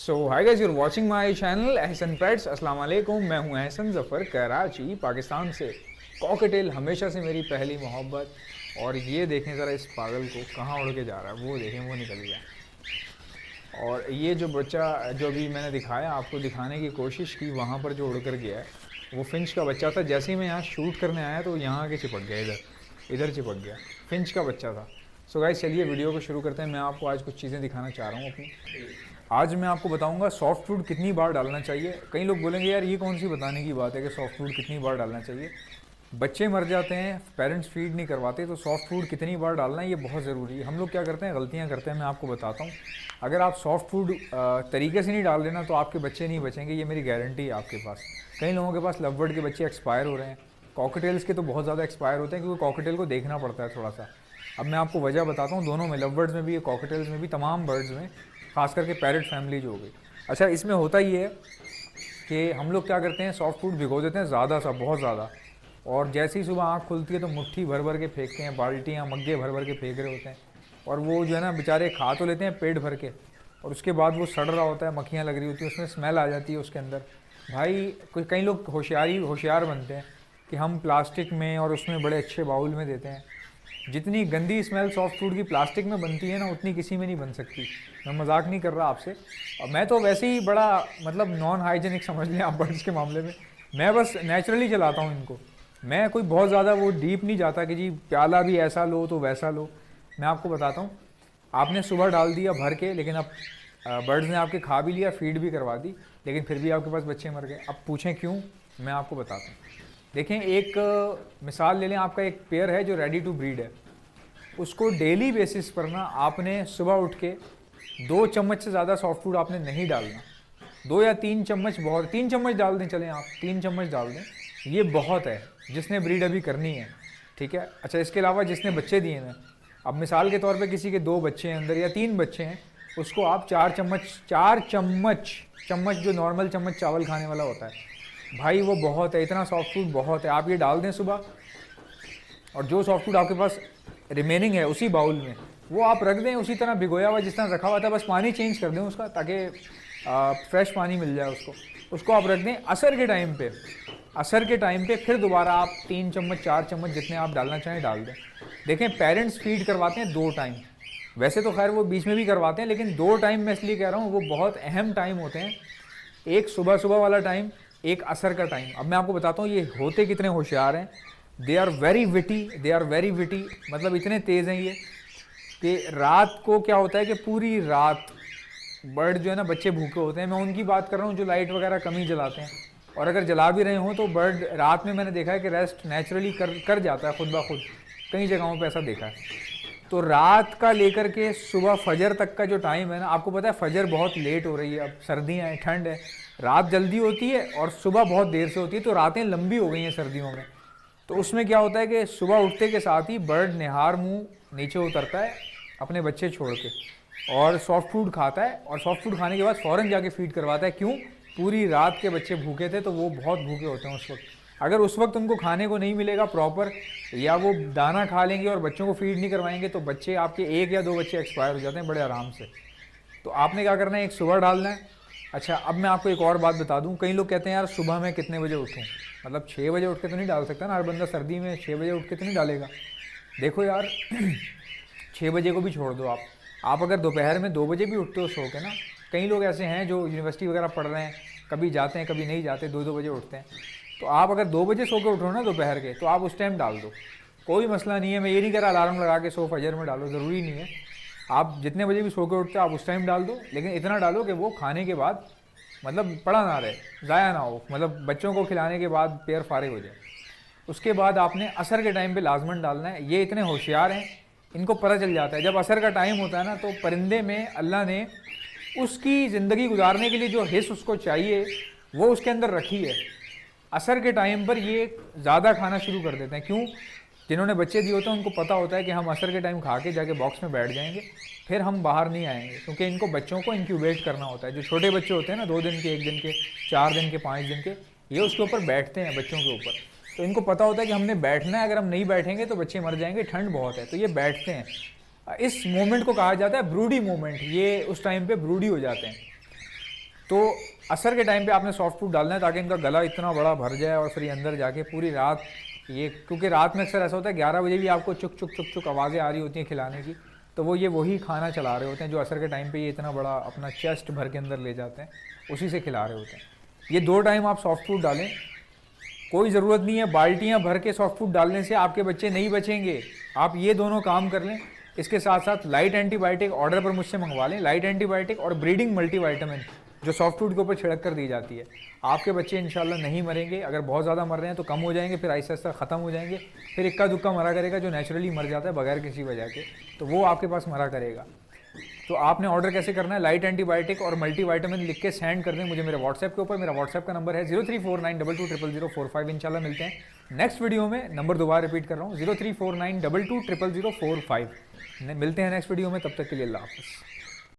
So hi guys, you are watching my channel Ehsan pets. अस्सलाम वालेकुम, मैं हूं एहसन ज़फ़र, कराची पाकिस्तान से। कॉकटेल हमेशा से मेरी पहली मोहब्बत। और ये देखें ज़रा इस पागल को, कहाँ उड़ के जा रहा है, वो देखें, वो निकल गया। और ये जो बच्चा जो अभी मैंने दिखाया, आपको दिखाने की कोशिश की, वहाँ पर जो उड़ कर गया है वो फिंच का बच्चा था। जैसे ही मैं यहाँ शूट करने आया तो यहाँ आके चिपक गया, इधर चिपक गया, फिंच का बच्चा था। सो गाइस, चलिए वीडियो को शुरू करते हैं। मैं आपको आज कुछ चीज़ें दिखाना चाह रहा हूँ अपनी। आज मैं आपको बताऊंगा सॉफ्ट फूड कितनी बार डालना चाहिए। कई लोग बोलेंगे यार ये कौन सी बताने की बात है कि सॉफ्ट फूड कितनी बार डालना चाहिए। बच्चे मर जाते हैं, पेरेंट्स फीड नहीं करवाते, तो सॉफ्ट फूड कितनी बार डालना है ये बहुत ज़रूरी है। हम लोग क्या करते हैं, गलतियाँ करते हैं, मैं आपको बताता हूँ। अगर आप सॉफ्ट फूड तरीके से नहीं डाल देना तो आपके बच्चे नहीं बचेंगे, ये मेरी गारंटी है आपके पास। कई लोगों के पास लव बर्ड के बच्चे एक्सपायर हो रहे हैं, कॉकटेल्स के तो बहुत ज़्यादा एक्सपायर होते हैं, क्योंकि कॉकटेल को देखना पड़ता है थोड़ा सा। अब मैं आपको वजह बताता हूँ, दोनों में, लव बर्ड्स में भी, कॉकटेल्स में भी, तमाम बर्ड्स में, खास करके पैरेट फैमिली जो हो गई। अच्छा, इसमें होता ये है कि हम लोग क्या करते हैं, सॉफ्ट फूड भिगो देते हैं ज़्यादा सा, बहुत ज़्यादा। और जैसे ही सुबह आँख खुलती है तो मुट्ठी भर भर के फेंकते हैं, बाल्टियाँ मग्गे भर भर के फेंक रहे होते हैं। और वो जो है ना, बेचारे खा तो लेते हैं पेट भर के, और उसके बाद वो सड़ रहा होता है, मक्खियाँ लग रही होती है, उसमें स्मेल आ जाती है उसके अंदर। भाई कई लोग होशियार बनते हैं कि हम प्लास्टिक में और उसमें बड़े अच्छे बाउल में देते हैं। जितनी गंदी स्मेल सॉफ्ट फूड की प्लास्टिक में बनती है ना, उतनी किसी में नहीं बन सकती। मैं मजाक नहीं कर रहा आपसे। और मैं तो वैसे ही बड़ा मतलब नॉन हाइजेनिक समझ लें आप बर्ड्स के मामले में। मैं बस नेचुरली चलाता हूँ इनको। मैं कोई बहुत ज़्यादा वो डीप नहीं जाता कि जी प्याला भी ऐसा लो तो वैसा लो। मैं आपको बताता हूँ, आपने सुबह डाल दिया भर के, लेकिन अब बर्ड्स ने आपके खा भी लिया, फीड भी करवा दी, लेकिन फिर भी आपके पास बच्चे मर गए। अब पूछें क्यों, मैं आपको बताता हूँ। देखें, एक मिसाल ले लें, आपका एक पेयर है जो रेडी टू ब्रीड है। उसको डेली बेसिस पर ना आपने सुबह उठ के 2 चम्मच से ज़्यादा सॉफ्ट फूड आपने नहीं डालना। 2 या 3 चम्मच बहुत, 3 चम्मच डाल दें, चलें आप 3 चम्मच डाल दें, ये बहुत है जिसने ब्रीड अभी करनी है, ठीक है। अच्छा, इसके अलावा जिसने बच्चे दिए हैं, अब मिसाल के तौर पे किसी के 2 बच्चे हैं अंदर या 3 बच्चे हैं, उसको आप 4 चम्मच जो नॉर्मल चम्मच चावल खाने वाला होता है, भाई वो बहुत है, इतना सॉफ्ट फूड बहुत है। आप ये डाल दें सुबह, और जो सॉफ्ट फूड आपके पास रिमेनिंग है उसी बाउल में वो आप रख दें, उसी तरह भिगोया हुआ जिस तरह रखा हुआ था, बस पानी चेंज कर दें उसका, ताकि फ्रेश पानी मिल जाए उसको आप रख दें। असर के टाइम पे फिर दोबारा आप 3 चम्मच 4 चम्मच जितने आप डालना चाहें डाल दें। देखें, पेरेंट्स फीड करवाते हैं 2 टाइम, वैसे तो खैर वो बीच में भी करवाते हैं, लेकिन 2 टाइम मैं इसलिए कह रहा हूँ, वो बहुत अहम टाइम होते हैं। एक सुबह वाला टाइम, एक असर का टाइम। अब मैं आपको बताता हूँ ये होते कितने होशियार हैं। दे आर वेरी विटी, मतलब इतने तेज़ हैं ये कि रात को क्या होता है कि पूरी रात बर्ड जो है ना, बच्चे भूखे होते हैं। मैं उनकी बात कर रहा हूँ जो लाइट वगैरह कम ही जलाते हैं, और अगर जला भी रहे हों तो बर्ड रात में, मैंने देखा है कि रेस्ट नेचुरली कर जाता है खुद ब खुद, कई जगहों पे ऐसा देखा है। तो रात का लेकर के सुबह फजर तक का जो टाइम है ना, आपको पता है फजर बहुत लेट हो रही है, अब सर्दियाँ हैं, ठंड है, रात जल्दी होती है और सुबह बहुत देर से होती है, तो रातें लंबी हो गई हैं सर्दियों में। तो उसमें क्या होता है कि सुबह उठते के साथ ही बर्ड निहार मुंह नीचे उतरता है अपने बच्चे छोड़ के, और सॉफ्ट फूड खाता है, और सॉफ्ट फूड खाने के बाद फ़ौरन जाके फीड करवाता है। क्यों? पूरी रात के बच्चे भूखे थे, तो वो बहुत भूखे होते हैं उस वक्त। अगर उस वक्त उनको खाने को नहीं मिलेगा प्रॉपर, या वो दाना खा लेंगे और बच्चों को फीड नहीं करवाएंगे, तो बच्चे आपके 1 या 2 बच्चे एक्सपायर हो जाते हैं बड़े आराम से। तो आपने क्या करना है, एक सुबह डालना है। अच्छा, अब मैं आपको एक और बात बता दूं, कई लोग कहते हैं यार सुबह में कितने बजे उठूं, मतलब 6 बजे उठ के तो नहीं डाल सकता ना हर बंदा, सर्दी में 6 बजे उठ के तो नहीं डालेगा। देखो यार 6 बजे को भी छोड़ दो, आप अगर दोपहर में 2 बजे भी उठते हो सो के ना, कई लोग ऐसे हैं जो यूनिवर्सिटी वगैरह पढ़ रहे हैं, कभी जाते हैं कभी नहीं जाते, 2-2 बजे उठते हैं, तो आप अगर 2 बजे सो के उठो ना दोपहर के, तो आप उस टाइम डाल दो, कोई मसला नहीं है। मैं ये नहीं कह रहा अलार्म लगा के सो फजर में डालो, ज़रूरी नहीं है। आप जितने बजे भी सो के उठते हो आप उस टाइम डाल दो, लेकिन इतना डालो कि वो खाने के बाद मतलब पड़ा ना रहे, ज़ाया ना हो, मतलब बच्चों को खिलाने के बाद पेट फारिग हो जाए। उसके बाद आपने असर के टाइम पे लाजमन डालना है। ये इतने होशियार हैं, इनको पता चल जाता है जब असर का टाइम होता है ना, तो परिंदे में अल्लाह ने उसकी ज़िंदगी गुजारने के लिए जो हिस्स उसको चाहिए वो उसके अंदर रखी है। असर के टाइम पर ये ज़्यादा खाना शुरू कर देते हैं। क्यों? जिन्होंने बच्चे दिए होते हैं उनको पता होता है कि हम असर के टाइम खा के जाके बॉक्स में बैठ जाएंगे, फिर हम बाहर नहीं आएंगे, क्योंकि इनको बच्चों को इंक्यूबेट करना होता है। जो छोटे बच्चे होते हैं ना, 2 दिन के, 1 दिन के, 4 दिन के, 5 दिन के, ये उसके ऊपर बैठते हैं, बच्चों के ऊपर। तो इनको पता होता है कि हमने बैठना है, अगर हम नहीं बैठेंगे तो बच्चे मर जाएंगे, ठंड बहुत है, तो ये बैठते हैं। इस मोमेंट को कहा जाता है ब्रूडी मोमेंट, ये उस टाइम पे ब्रूडी हो जाते हैं। तो असर के टाइम पे आपने सॉफ्ट फूड डालना है ताकि इनका गला इतना बड़ा भर जाए और फिर ये अंदर जाके पूरी रात ये, क्योंकि रात में अक्सर ऐसा होता है 11 बजे भी आपको चुक चुक चुक चुक आवाज़ें आ रही होती हैं खिलाने की, तो वो ये वही खाना चला रहे होते हैं जो असर के टाइम पे ये इतना बड़ा अपना चेस्ट भर के अंदर ले जाते हैं, उसी से खिला रहे होते हैं। ये 2 टाइम आप सॉफ्ट फूड डालें, कोई ज़रूरत नहीं है बाल्टियाँ भर के सॉफ्ट फूड डालने से आपके बच्चे नहीं बचेंगे। आप ये दोनों काम कर लें। इसके साथ साथ लाइट एंटीबायोटिक ऑर्डर पर मुझसे मंगवा लें, लाइट एंटीबायोटिक और ब्रीडिंग मल्टीविटामिन जो सॉफ्ट फूड के ऊपर छिड़क कर दी जाती है। आपके बच्चे इंशाल्लाह नहीं मरेंगे, अगर बहुत ज़्यादा मर रहे हैं तो कम हो जाएंगे, फिर आहिस्ता आहिस्ता ख़त्म हो जाएंगे, फिर इक्का दुक्का मरा करेगा जो नेचुरली मर जाता है बगैर किसी वजह के, तो वो आपके पास मरा करेगा। तो आपने ऑर्डर कैसे करना है, लाइट एंटीबायोटिक और मल्टीविटामिन लिख के सेंड कर दें मुझे मेरे व्हाट्सएप के ऊपर। मेरा व्हाट्सएप का नंबर है 034922000045। इंशाल्लाह मिलते हैं नेक्स्ट वीडियो में। नंबर दोबारा रिपीट कर रहा हूँ 034922000045। मिलते हैं नेक्स्ट वीडियो में, तब तक के लिए अल्लाह हाफ़िज़।